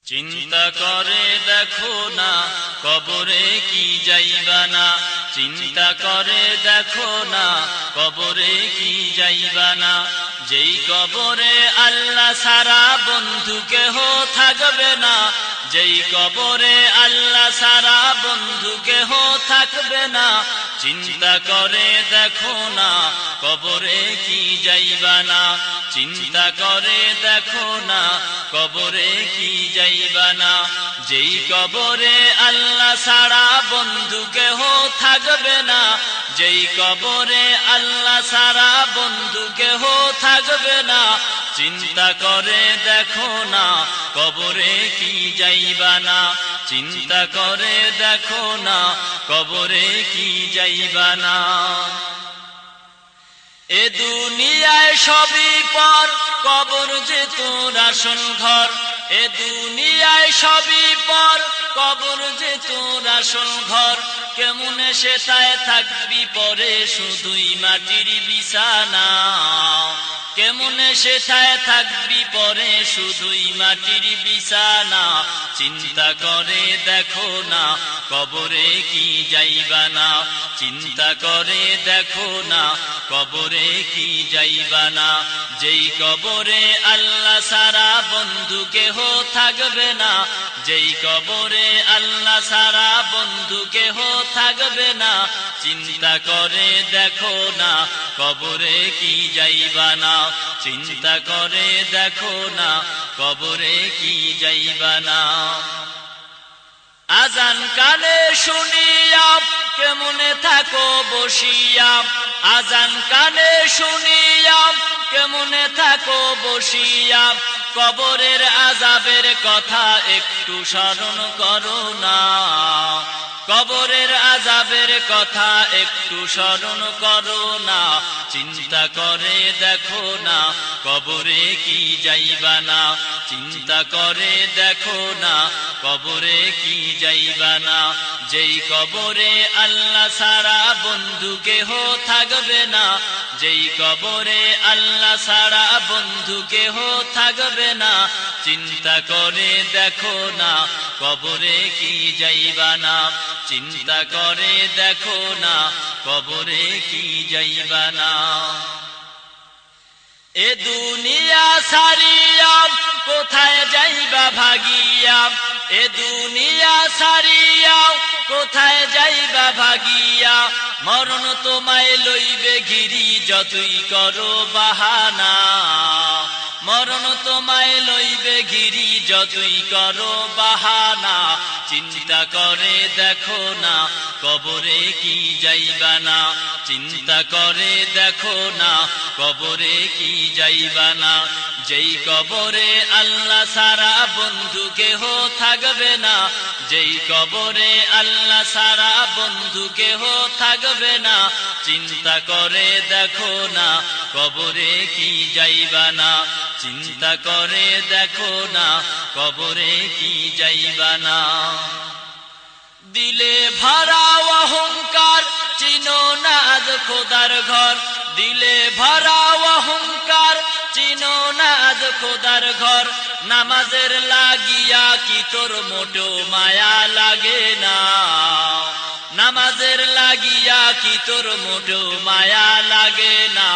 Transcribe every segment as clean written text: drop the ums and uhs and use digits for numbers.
চিন্তা করে দেখো না কবরে কি যাইবা না, চিন্তা করে দেখো না কবরে কি যাইবা না। যেই কবরে আল্লাহ সারা বন্ধু কেহ থাকবে না, যেই কবরে আল্লাহ সারা বন্ধু কেহ থাকবে না। চিন্তা করে দেখো না কবরে কি যাইবা না, চিন্তা করে দেখো না কবরে কি যাইবা না। যেই কবরে আল্লাহ সারা বন্ধু কেহ থাকবে না, যেই কবরে আল্লাহ সারা বন্ধু কেহ থাকবে না। চিন্তা করে দেখো না কবরে কি যাইবা না, চিন্তা করে দেখো না কবরে কি যাইবা না। এ দুনিয়ায় সবই পর, কবর যে তোর আসল ঘর। এ দুনিয়ায় সবই পর, কবর যে তোর আসল ঘর। কেমনে সেটায় থাকবি পরে শুধুই মাটির বিছানা, কেমনে সেটায় থাকবি পরে শুধুই মাটির বিছানা। চিন্তা করে দেখো না কবরে কি যাইবা না, চিন্তা করে দেখো না কবরে কি যাইবা না। যেই কবরে আল্লাহ সারা বন্ধু কেহ থাকবে না, যেই কবরে আল্লাহ সারা বন্ধু কেহ থাকবে না। চিন্তা করে দেখো না কবরে কি যাইবা না, চিন্তা করে দেখো না কবরে কি যাইবা না। আজান কানে শুনিয়া কেমনে থাকো বসিয়া, আজান কানে শুনিয়া কেমনে থাকো বসিয়া। কবরের আযাবের কথা একটু স্মরণ করো না, কবরের আযাবের কথা একটু স্মরণ করো না। চিন্তা করে দেখো না কবরে কি যাইবা না, চিন্তা করে দেখো না কবরে কি যাইবা না। যেই কবরে আল্লাহ সারা বন্ধু কেহ থাকবে না, যেই কবরে আল্লাহ সারা বন্ধু কেহ থাকবে না। চিন্তা করে দেখো না কবরে কি যাইবা না, চিন্তা করে দেখো না কবরে কি যাইবা না। এ দুনিয়া সারিয়া কোথায় যাইবা ভাগিয়া, এ দুনিয়া সারিয়া কোথায় যাইবা ভাগিয়া। মরণ তোমায় লইবে ঘিরি যতই করো বাহানা, মরণ তোমায় লইবে ঘিরি যতই করো বাহানা। চিন্তা করে দেখো না কবরে কি যাইবা না, চিন্তা করে দেখো না কবরে কি যাইবা না। যেই কবরে আল্লাহ সারা বন্ধু কেহ থাকবে না, যেই কবরে আল্লাহ সারা বন্ধু কেহ থাকবে না। চিন্তা করে দেখো না কবরে কি যাইবা না, চিন্তা করে দেখো না কবরে কি যাইবা না। দিলে ভরা অহংকার চিনো না আজ খোদার ঘর, দিলে ভরা অহংকার চিনো না আজ খোদার ঘর। নামাজের লাগিয়া কি তোর মোটেও মায়া লাগে না, নামাজের লাগিয়া কি তোর মোটেও মায়া লাগে না।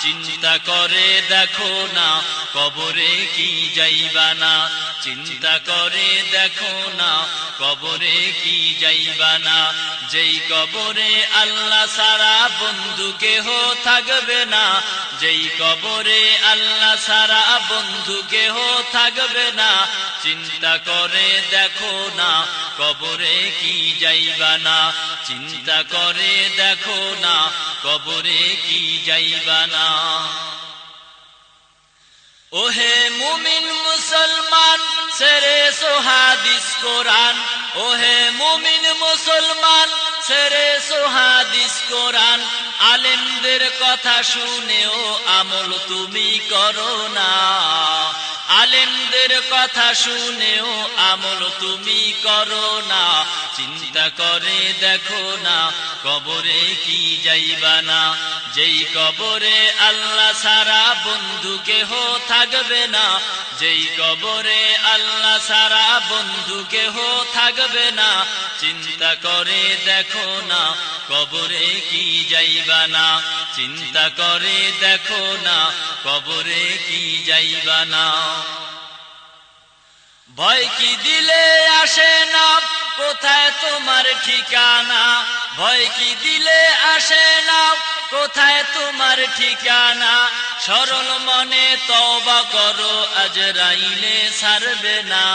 চিন্তা করে দেখো না কবরে কি যাইবা না, চিন্তা করে দেখো না কবরে কি যাইবা না। যেই কবরে আল্লাহ সারা বন্ধু কেহ থাকবে না, যেই কবরে আল্লাহ সারা বন্ধু কেহ থাকবে না। চিন্তা করে দেখো না কবরে কি যাইবা না, চিন্তা করে দেখো না কবরে কি যাইবা না। ওহে মুমিন মুসলমান ছেড়ে হাদিস কোরআন, ওহে মুমিন মুসলমান ছেড়ে হাদিস কোরআন। আলেমদের কথা শুনেও আমল তুমি করো না, আলেমদের কথা শুনেও আমল তুমি করো না, চিন্তা করে দেখো না কবরে কি যাইবা না। যেই কবরে আল্লাহ ছাড়া বন্ধু কেহ থাকবে না, যেই কবরে আল্লাহ ছাড়া বন্ধু কেহ থাকবে না, চিন্তা করে দেখো না কবরে কি যাইবা না, চিন্তা করে দেখো না কবরে কি যাইবা না। ভয় কি দিলে আসে না, কোথায় তোমার ঠিকানা, ভয় কি দিলে আসে না, কোথায় তোমার ঠিকানা। সরল মনে তওবা করো, আজরাইলে ছাড়বে না,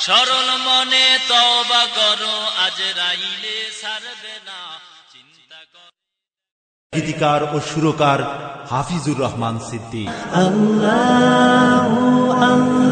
সরল মনে তওবা করো, আজরাইলে ছাড়বে না, চিন্তা করো। গীতিকার ও সুরকার হাফিজুর রহমান সিদ্দিক। আল্লাহু আল্লাহ